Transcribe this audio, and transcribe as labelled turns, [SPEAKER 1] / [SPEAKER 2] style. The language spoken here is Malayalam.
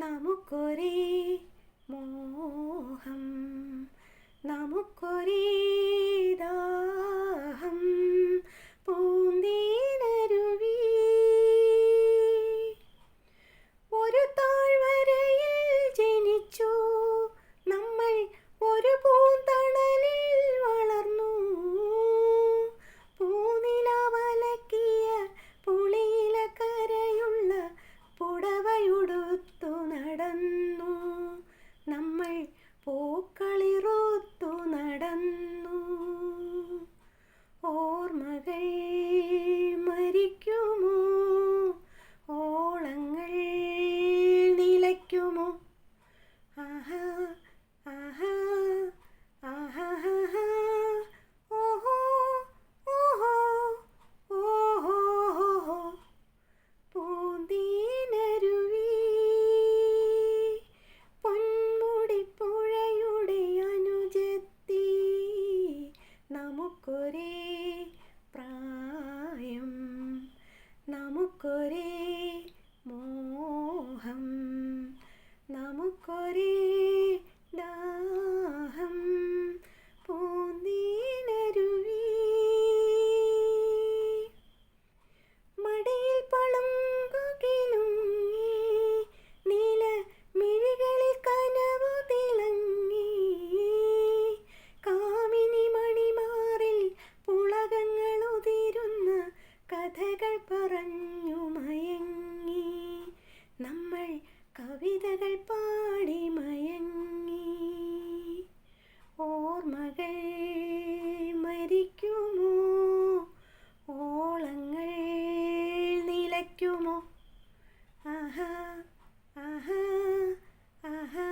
[SPEAKER 1] നമുക്കൊരേ മോഹം, നമുക്കൊരേ ദാഹം, പൂന്തേനരുവി. ഒരു താഴ്വരയിൽ ജനിച്ചു നമ്മൾ, ഒരു പൂന്തണലിൽ വളർന്നു. പൂനിലവലക്കിയ പുളിയില കരയുള്ള പുടവയുടുത്തു നടന്നു നമ്മൾ, പൂക്കളിറുത്തു നടന്നു. ഓർമ്മകൾ മരിക്കുമോ, ഓളങ്ങൾ നിലയ്ക്കുമോ? ആഹാ ആഹാ ആഹാ ഓഹോ ഓഹോ ഓഹോ പൂന്തേനരുവി. പൊന്മുടിപ്പുഴയുടെ അനുജത്തി, നമുക്കൊരേ പ്രായം, നമുക്കൊരേ മോഹം, നമുക്കൊരേ ദാഹം, പൂന്തേനരുവി. മടിയിൽ പളുങ്കുകിലുങ്ങി, നീല മിഴികളിൽ കനവു തിളങ്ങി. കാമിനി മണിമാറിൽ പുളകങ്ങളുതിരുന്ന കഥകൾ പറഞ്ഞു മയങ്ങി നമ്മൾ, കവിതകൾ പാടി മയങ്ങി. ഓർമ്മകൾ മരിക്കുമോ, ഓളങ്ങൾ നിലയ്ക്കുമോ? ആഹാ ആഹാ ആഹാ